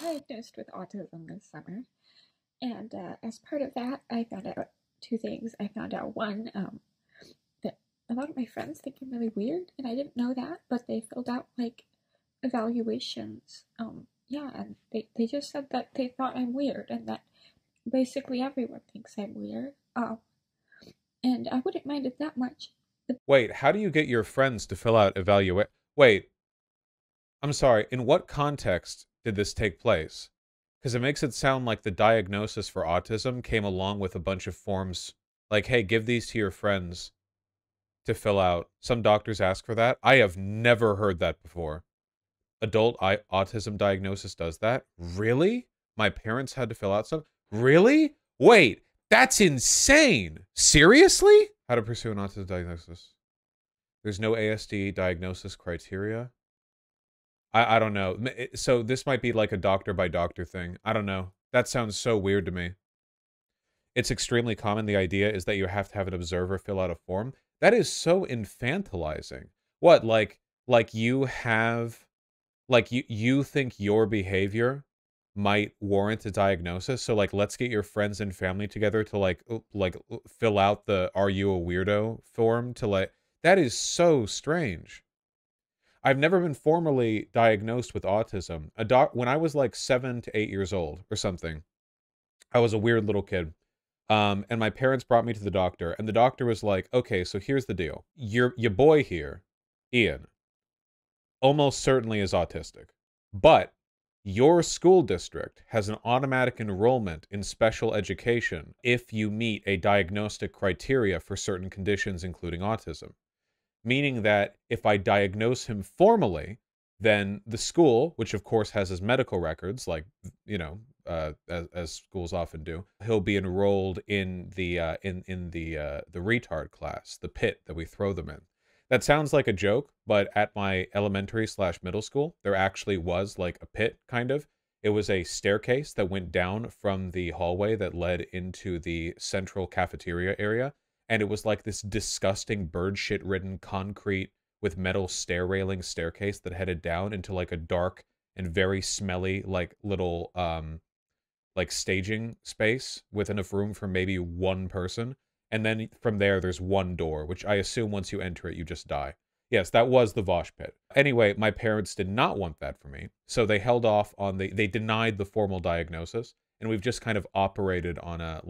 diagnosed with autism this summer, and as part of that, I found out two things. I found out one, that a lot of my friends think I'm really weird, and I didn't know that, but they filled out like evaluations. Yeah, and they just said that they thought I'm weird, and that basically everyone thinks I'm weird. And I wouldn't mind it that much. But Wait, how do you get your friends to fill out evaluate? Wait, I'm sorry. In what context did this take place? Because it makes it sound like the diagnosis for autism came along with a bunch of forms like, hey, give these to your friends to fill out. Some doctors ask for that. I have never heard that before. Adult autism diagnosis does that? Really? My parents had to fill out some? Really? Wait, that's insane. Seriously? How to pursue an autism diagnosis. There's no ASD diagnosis criteria. I don't know. So this might be like a doctor by doctor thing. I don't know. That sounds so weird to me. It's extremely common. The idea is that you have to have an observer fill out a form. That is so infantilizing. What, like you have, like you think your behavior might warrant a diagnosis? So like, let's get your friends and family together to fill out the "Are you a weirdo" form to like. That is so strange. I've never been formally diagnosed with autism. When I was like 7 to 8 years old or something, I was a weird little kid. And my parents brought me to the doctor, and the doctor was like, "Okay, so here's the deal. Your boy here, Ian, almost certainly is autistic, but your school district has an automatic enrollment in special education if you meet a diagnostic criteria for certain conditions, including autism." Meaning that if I diagnose him formally, then the school, which of course has his medical records, like as schools often do, he'll be enrolled in the retard class, the pit that we throw them in. That sounds like a joke, but at my elementary slash middle school, there actually was like a pit, kind of. It was a staircase that went down from the hallway that led into the central cafeteria area, and it was like this disgusting bird shit ridden concrete with metal stair railing staircase that headed down into like a dark and very smelly like little like staging space with enough room for maybe one person. And then from there there's one door, which I assume once you enter it you just die. Yes, that was the Vosh pit. Anyway, my parents did not want that for me, so they held off on they denied the formal diagnosis, and we've just kind of operated on a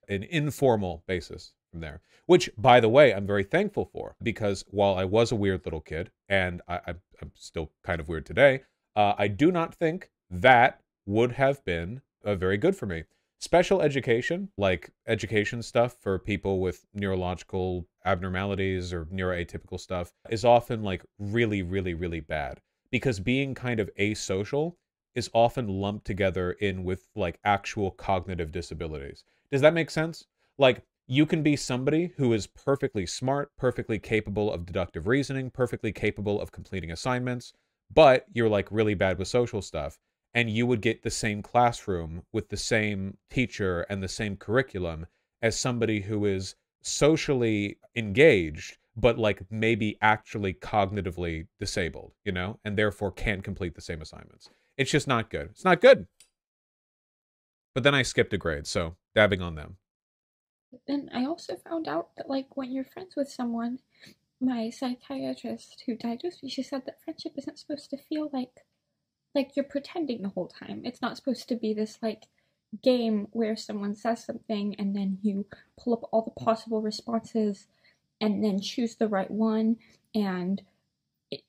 an informal basis from there. Which, by the way, I'm very thankful for, because while I was a weird little kid, and I'm still kind of weird today, I do not think that would have been very good for me. Special education, like education stuff for people with neurological abnormalities or neuroatypical stuff, is often like really, really, really bad. Because being kind of asocial is often lumped together in with like actual cognitive disabilities. Does that make sense? Like, you can be somebody who is perfectly smart, perfectly capable of deductive reasoning, perfectly capable of completing assignments, but you're like really bad with social stuff. And you would get the same classroom with the same teacher and the same curriculum as somebody who is socially engaged, but like maybe actually cognitively disabled, you know, and therefore can't complete the same assignments. It's just not good. It's not good. But then I skipped a grade, so dabbing on them. then I also found out that like when you're friends with someone, my psychiatrist who diagnosed me, she said that friendship isn't supposed to feel like you're pretending the whole time. It's not supposed to be this like game where someone says something and then you pull up all the possible responses and then choose the right one. And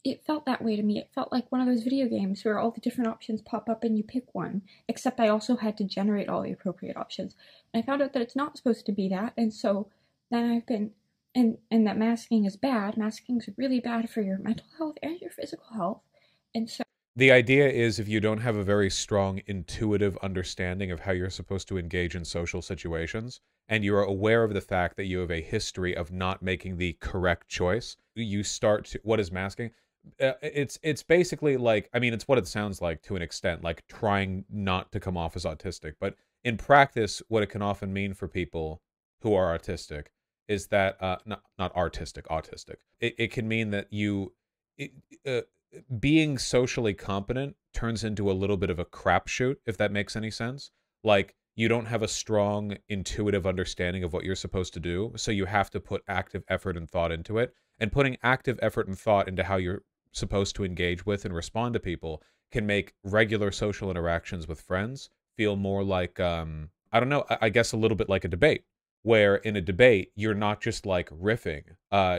it felt that way to me. It felt like one of those video games where all the different options pop up and you pick one, except I also had to generate all the appropriate options. And I found out that it's not supposed to be that, and so then I've been and that masking is bad. Masking is really bad for your mental health and your physical health. And so The idea is if you don't have a very strong intuitive understanding of how you're supposed to engage in social situations, and you're aware of the fact that you have a history of not making the correct choice, you start to, what is masking? It's basically like, I mean, it's what it sounds like to an extent, like trying not to come off as autistic. But in practice, what it can often mean for people who are autistic is that, not artistic, autistic. It can mean that you, it, being socially competent turns into a little bit of a crapshoot, if that makes any sense. Like, you don't have a strong intuitive understanding of what you're supposed to do, so you have to put active effort and thought into it. And putting active effort and thought into how you're supposed to engage with and respond to people can make regular social interactions with friends feel more like, I don't know, I guess a little bit like a debate, where in a debate you're not just like riffing,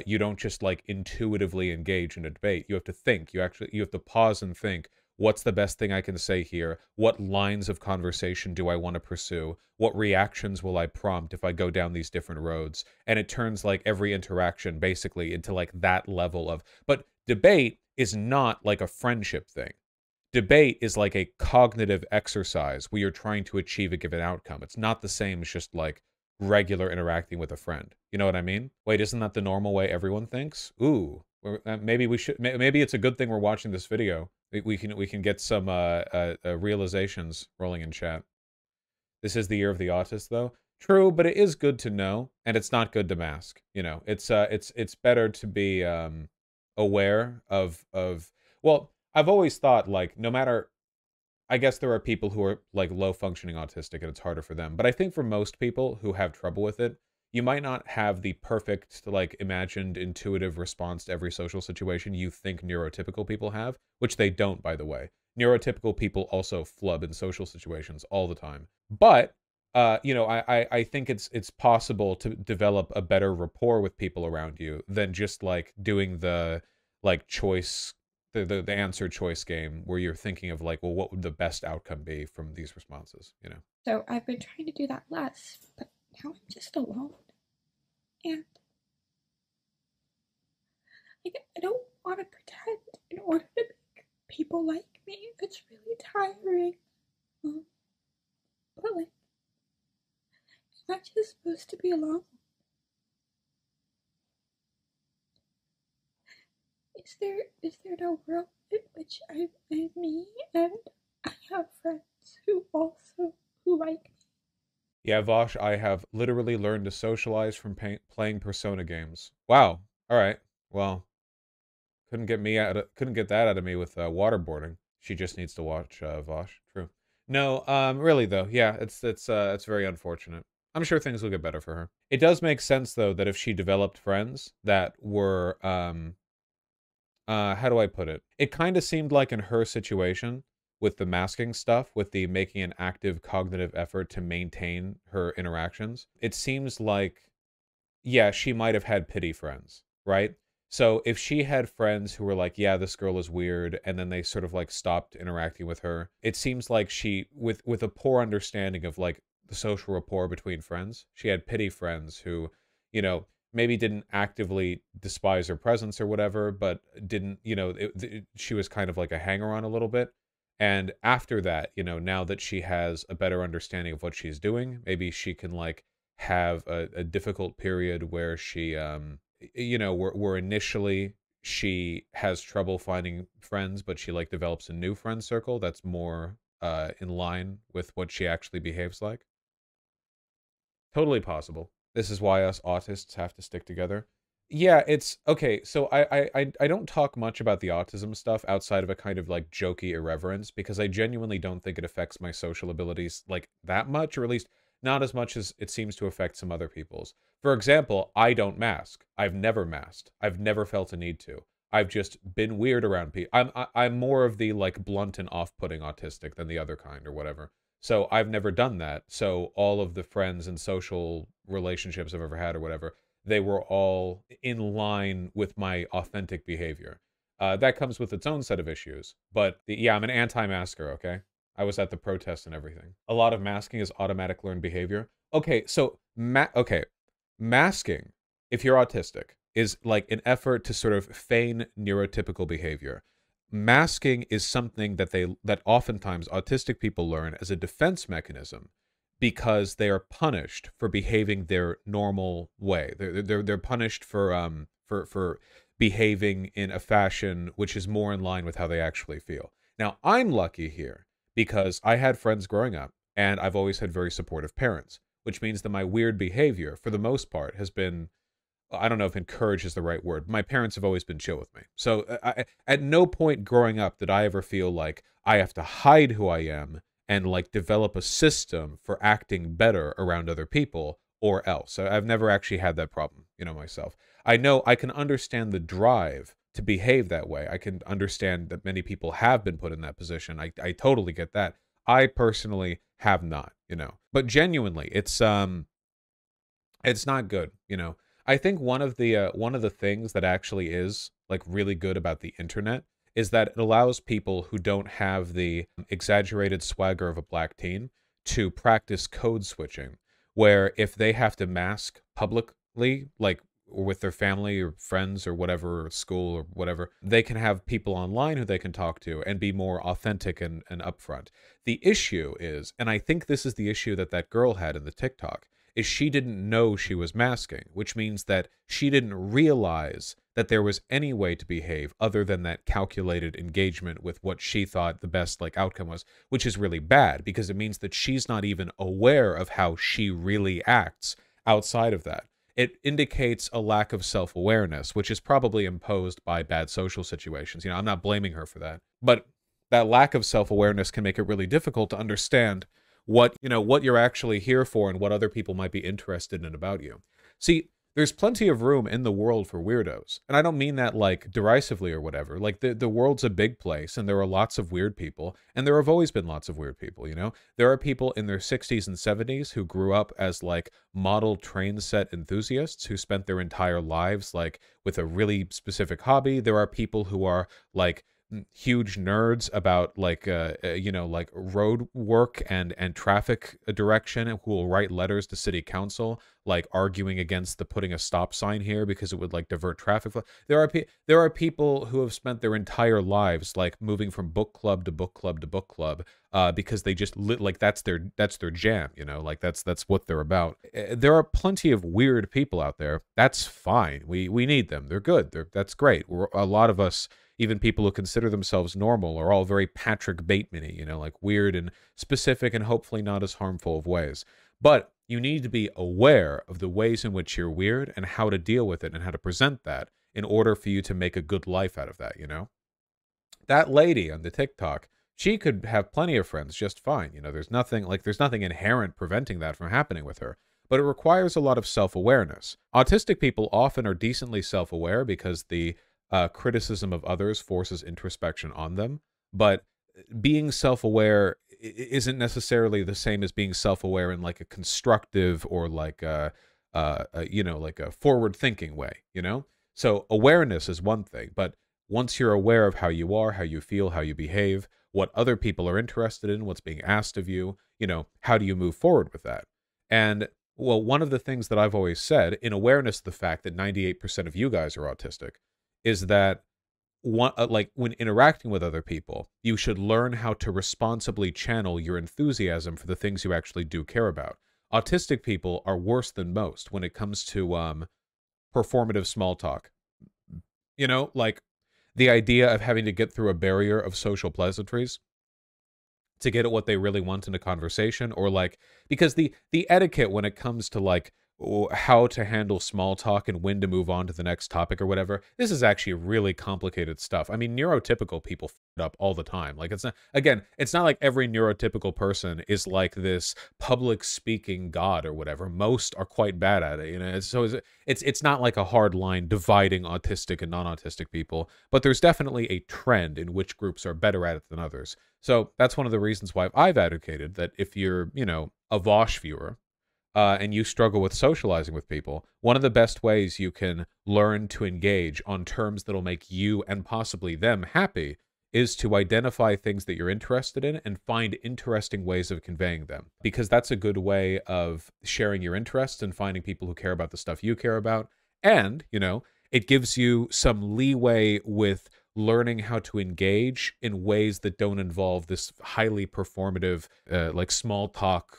you don't just like intuitively engage in a debate. You have to think. You have to pause and think, what's the best thing I can say here? What lines of conversation do I want to pursue? What reactions will I prompt if I go down these different roads? And it turns like every interaction basically into like that level of, but debate is not like a friendship thing. Debate is like a cognitive exercise where you're trying to achieve a given outcome. It's not the same as just like regular interacting with a friend. You know what I mean? Wait, isn't that the normal way everyone thinks? Ooh, maybe we should. Maybe it's a good thing we're watching this video. We can get some realizations rolling in chat. This is the year of the autist, though. True, but it is good to know, and it's not good to mask. You know, it's better to be aware of. Well, I've always thought like no matter, I guess there are people who are like low functioning autistic and it's harder for them. But I think for most people who have trouble with it, you might not have the perfect, like, imagined intuitive response to every social situation you think neurotypical people have, which they don't, by the way. Neurotypical people also flub in social situations all the time. But you know, I think it's possible to develop a better rapport with people around you than just like doing the like choice the answer choice game where you're thinking of like, well, what would the best outcome be from these responses, you know? So I've been trying to do that less, but now I'm just alone. And like, I don't want to pretend in order to make people like me. It's really tiring. Um, but like, I'm not just supposed to be alone. Is there no world in which I'm me and I have friends who like me? Yeah, Vosh, I have literally learned to socialize from playing Persona games. Wow. All right. Well, couldn't get that out of me with waterboarding. She just needs to watch Vosh. True. No, really though, yeah, it's very unfortunate. I'm sure things will get better for her. It does make sense though that if she developed friends that were how do I put it? It kind of seemed like in her situation with the masking stuff, with the making an active cognitive effort to maintain her interactions, it seems like, yeah, she might have had pity friends, right? So if she had friends who were like, yeah, this girl is weird, and then they sort of like stopped interacting with her, it seems like she, with a poor understanding of like the social rapport between friends, she had pity friends who, you know, maybe didn't actively despise her presence or whatever, but didn't, you know, she was kind of like a hanger on a little bit. And after that, you know, now that she has a better understanding of what she's doing, maybe she can like have a difficult period where she you know, where initially she has trouble finding friends, but she like develops a new friend circle that's more in line with what she actually behaves like. Totally possible. This is why us autists have to stick together. Yeah, it's okay. So I don't talk much about the autism stuff outside of a kind of like jokey irreverence because I genuinely don't think it affects my social abilities like that much, or at least not as much as it seems to affect some other people's. For example, I don't mask. I've never masked. I've never felt a need to. I've just been weird around people. I'm more of the like blunt and off-putting autistic than the other kind or whatever. So I've never done that. So all of the friends and social relationships I've ever had or whatever, they were all in line with my authentic behavior. That comes with its own set of issues. But yeah, I'm an anti-masker, okay? I was at the protest and everything. A lot of masking is automatic learned behavior. Okay, so masking, if you're autistic, is like an effort to sort of feign neurotypical behavior. Masking is something that oftentimes autistic people learn as a defense mechanism because they are punished for behaving their normal way. They're punished for behaving in a fashion which is more in line with how they actually feel. Now, I'm lucky here because I had friends growing up and I've always had very supportive parents, which means that my weird behavior for the most part has been I don't know if encourage is the right word. My parents have always been chill with me. So at no point growing up did I ever feel like I have to hide who I am and like develop a system for acting better around other people or else. I've never actually had that problem, myself. I know I can understand the drive to behave that way. I can understand that many people have been put in that position. I totally get that. I personally have not, But genuinely, it's not good. I think one of the things that actually is like really good about the internet is that it allows people who don't have the exaggerated swagger of a black teen to practice code switching, where if they have to mask publicly, like or with their family or friends or whatever, or school or whatever, they can have people online who they can talk to and be more authentic and upfront. The issue is, and I think this is the issue that that girl had in the TikTok, is she didn't know she was masking, which means that she didn't realize that there was any way to behave other than that calculated engagement with what she thought the best like outcome was, which is really bad because it means that she's not even aware of how she really acts outside of that. It indicates a lack of self-awareness, which is probably imposed by bad social situations. I'm not blaming her for that, but that lack of self-awareness can make it really difficult to understand what you're actually here for and what other people might be interested in about you. See, there's plenty of room in the world for weirdos. And I don't mean that like derisively or whatever. Like the world's a big place and there are lots of weird people, and there have always been lots of weird people. There are people in their 60s and 70s who grew up as like model train set enthusiasts who spent their entire lives like with a really specific hobby. There are people who are like huge nerds about like like road work and traffic direction, and who will write letters to city council like arguing against the putting a stop sign here because it would like divert traffic. There are people who have spent their entire lives like moving from book club to book club to book club because they just like that's their jam, like that's what they're about. There are plenty of weird people out there. That's fine. We need them. They're good. That's great. A lot of us, even people who consider themselves normal, are all very Patrick Bateman-y, like weird and specific and hopefully not as harmful of ways. But you need to be aware of the ways in which you're weird and how to deal with it and how to present that in order for you to make a good life out of that. That lady on the TikTok, she could have plenty of friends just fine. There's nothing inherent preventing that from happening with her. But it requires a lot of self-awareness. Autistic people often are decently self-aware because the criticism of others forces introspection on them, but being self-aware isn't necessarily the same as being self-aware in like a constructive or like like a forward-thinking way. So awareness is one thing, but once you're aware of how you are, how you feel, how you behave, what other people are interested in, what's being asked of you, how do you move forward with that? And well, one of the things that I've always said in awareness of the fact that 98% of you guys are autistic is that like when interacting with other people, you should learn how to responsibly channel your enthusiasm for the things you actually do care about. Autistic people are worse than most when it comes to performative small talk. Like the idea of having to get through a barrier of social pleasantries to get at what they really want in a conversation, or like because the etiquette when it comes to like how to handle small talk and when to move on to the next topic or whatever, this is actually really complicated stuff. I mean, neurotypical people f it up all the time. Like it's not like every neurotypical person is like this public speaking god or whatever. Most are quite bad at it. So it's not like a hard line dividing autistic and non-autistic people, but there's definitely a trend in which groups are better at it than others. So that's one of the reasons why I've advocated that if you're, a Vosh viewer, and you struggle with socializing with people, one of the best ways you can learn to engage on terms that'll make you and possibly them happy is to identify things that you're interested in and find interesting ways of conveying them. Because that's a good way of sharing your interests and finding people who care about the stuff you care about. And, it gives you some leeway with learning how to engage in ways that don't involve this highly performative, like small talk,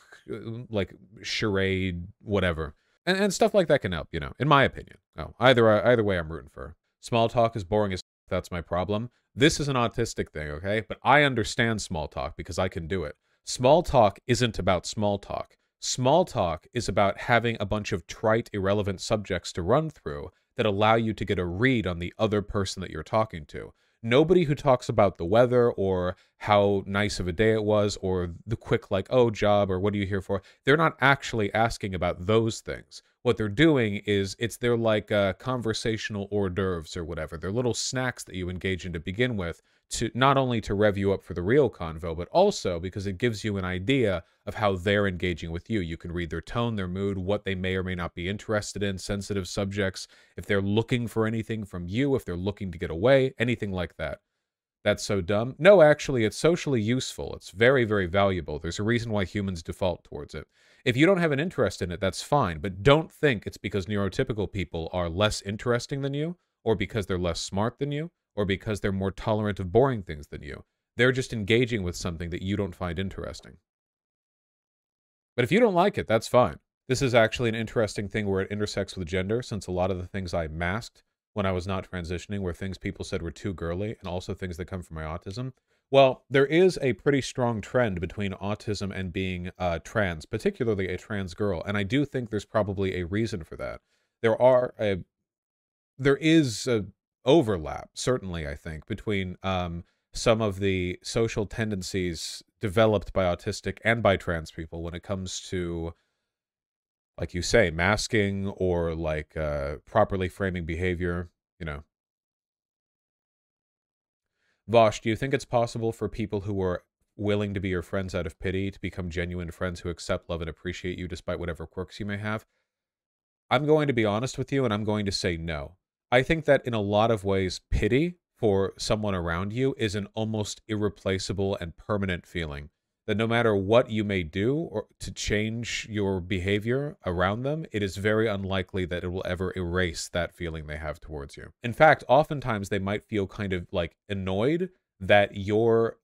like charade, whatever, and stuff like that can help. In my opinion. Either way, I'm rooting for her. Small talk is boring as that's my problem. This is an autistic thing, okay? But I understand small talk because I can do it. Small talk isn't about small talk. Small talk is about having a bunch of trite, irrelevant subjects to run through that allow you to get a read on the other person that you're talking to. Nobody who talks about the weather or how nice of a day it was or the quick, like, oh, job or what are you here for? They're not actually asking about those things. What they're doing is it's their like conversational hors d'oeuvres or whatever. They're little snacks that you engage in to begin with, to not only to rev you up for the real convo, but also because it gives you an idea of how they're engaging with you. You can read their tone, their mood, what they may or may not be interested in, sensitive subjects, if they're looking for anything from you, if they're looking to get away, anything like that. That's so dumb. No, actually, it's socially useful. It's very, very valuable. There's a reason why humans default towards it. If you don't have an interest in it, that's fine, but don't think it's because neurotypical people are less interesting than you, or because they're less smart than you, or because they're more tolerant of boring things than you. They're just engaging with something that you don't find interesting. But if you don't like it, that's fine. This is actually an interesting thing where it intersects with gender, since a lot of the things I masked when I was not transitioning were things people said were too girly, and also things that come from my autism. Well, there is a pretty strong trend between autism and being trans, particularly a trans girl, and I do think there's probably a reason for that. There is a overlap, certainly, I think, between some of the social tendencies developed by autistic and by trans people when it comes to, like you say, masking or like properly framing behavior, you know. Vosh, do you think it's possible for people who are willing to be your friends out of pity to become genuine friends who accept, love, and appreciate you despite whatever quirks you may have? I'm going to be honest with you, and I'm going to say no. I think that in a lot of ways, pity for someone around you is an almost irreplaceable and permanent feeling. That no matter what you may do or to change your behavior around them, it is very unlikely that it will ever erase that feeling they have towards you. In fact, oftentimes they might feel kind of like annoyed that you're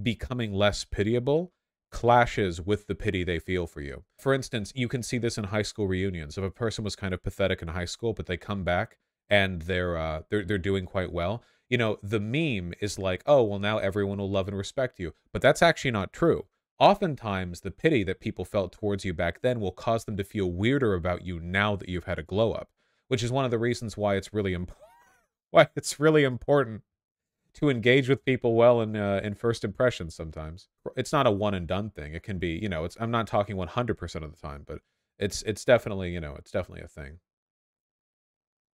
becoming less pitiable clashes with the pity they feel for you. For instance, you can see this in high school reunions. If a person was kind of pathetic in high school, but they come back and they're doing quite well, you know, the meme is like, oh, well, now everyone will love and respect you. But that's actually not true. Oftentimes, the pity that people felt towards you back then will cause them to feel weirder about you now that you've had a glow up, which is one of the reasons why it's really why it's really important to engage with people well in first impressions sometimes. It's not a one and done thing. It can be, you know, I'm not talking 100% of the time, but it's definitely, you know, it's definitely a thing.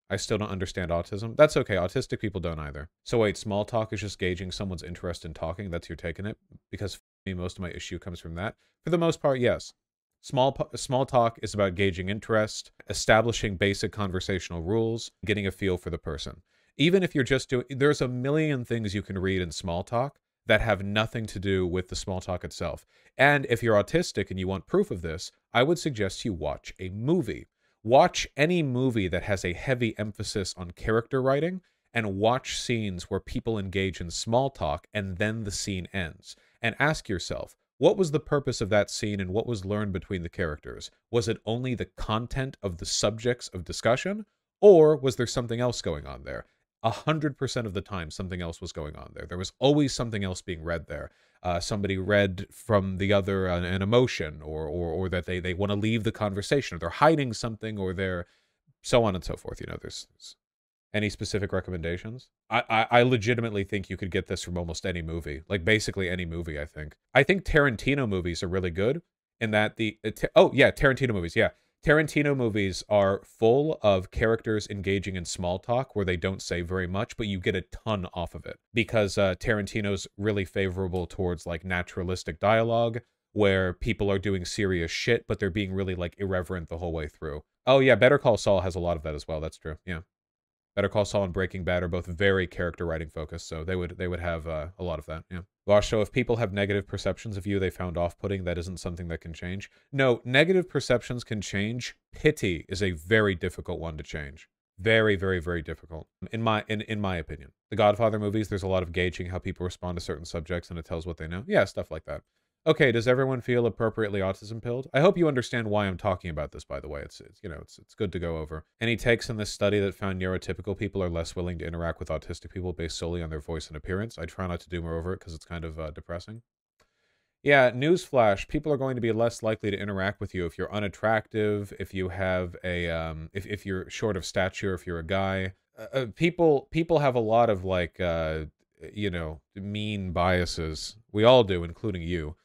I still don't understand autism. That's okay. Autistic people don't either. So wait, small talk is just gauging someone's interest in talking. That's your take in it? Because for me, most of my issue comes from that. For the most part, yes. Small talk is about gauging interest, establishing basic conversational rules, getting a feel for the person. Even if you're just doing, there's a million things you can read in small talk that have nothing to do with the small talk itself. And if you're autistic and you want proof of this, I would suggest you watch a movie. Watch any movie that has a heavy emphasis on character writing and watch scenes where people engage in small talk and then the scene ends. And ask yourself, what was the purpose of that scene and what was learned between the characters? Was it only the content of the subjects of discussion, or was there something else going on there? 100% of the time, something else was going on there. There was always something else being read there. Somebody read from the other an emotion, or that they want to leave the conversation, or they're hiding something, or they're so on and so forth. You know, there's any specific recommendations? I legitimately think you could get this from almost any movie, like basically any movie. I think Tarantino movies are really good in that oh yeah, Tarantino movies, yeah. Tarantino movies are full of characters engaging in small talk where they don't say very much, but you get a ton off of it because Tarantino's really favorable towards like naturalistic dialogue where people are doing serious shit, but they're being really like irreverent the whole way through. Oh yeah, Better Call Saul has a lot of that as well. That's true. Yeah. Better Call Saul and Breaking Bad are both very character writing focused, so they would have a lot of that. Yeah. Gosh, so if people have negative perceptions of you they found off-putting, that isn't something that can change. No, negative perceptions can change. Pity is a very difficult one to change. Very, very, very difficult. In my opinion. The Godfather movies, there's a lot of gauging how people respond to certain subjects, and it tells what they know. Yeah, stuff like that. Okay, does everyone feel appropriately autism pilled? I hope you understand why I'm talking about this, by the way. It's you know, it's good to go over. Any takes in this study that found neurotypical people are less willing to interact with autistic people based solely on their voice and appearance? I try not to do more over it because it's kind of depressing. Yeah, newsflash, people are going to be less likely to interact with you if you're unattractive, if you have a, if you're short of stature, if you're a guy. People have a lot of, like, you know, mean biases. We all do, including you.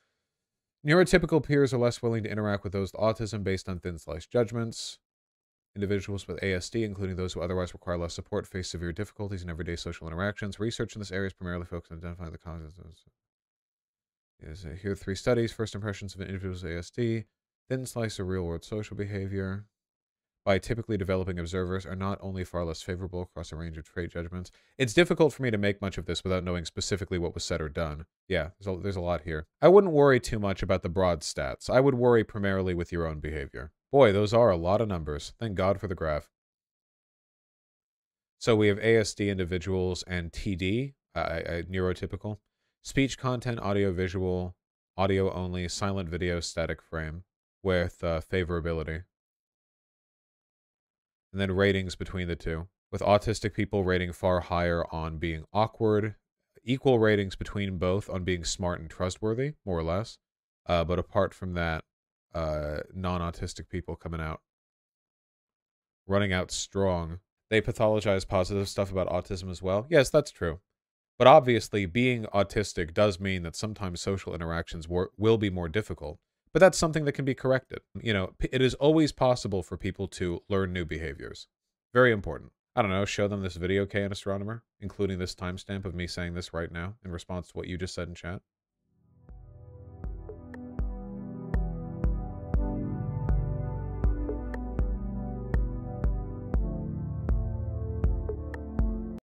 Neurotypical peers are less willing to interact with those with autism based on thin sliced judgments. Individuals with ASD, including those who otherwise require less support, face severe difficulties in everyday social interactions. Research in this area is primarily focused on identifying the causes of. Here are 3 studies. First impressions of an individual's ASD. Thin slice of real-world social behavior. By typically developing observers are not only far less favorable across a range of trait judgments. It's difficult for me to make much of this without knowing specifically what was said or done. Yeah, there's a lot here. I wouldn't worry too much about the broad stats. I would worry primarily with your own behavior. Boy, those are a lot of numbers. Thank God for the graph. So we have ASD individuals and TD, neurotypical. Speech content, audio visual, audio only, silent video, static frame, with favorability. And then ratings between the two. With autistic people rating far higher on being awkward, equal ratings between both on being smart and trustworthy, more or less. But apart from that, non-autistic people coming out, running out strong. They pathologize positive stuff about autism as well. Yes, that's true. But obviously, being autistic does mean that sometimes social interactions will be more difficult. But that's something that can be corrected. You know, it is always possible for people to learn new behaviors. Very important. I don't know, show them this video, K, an astronomer, including this timestamp of me saying this right now in response to what you just said in chat.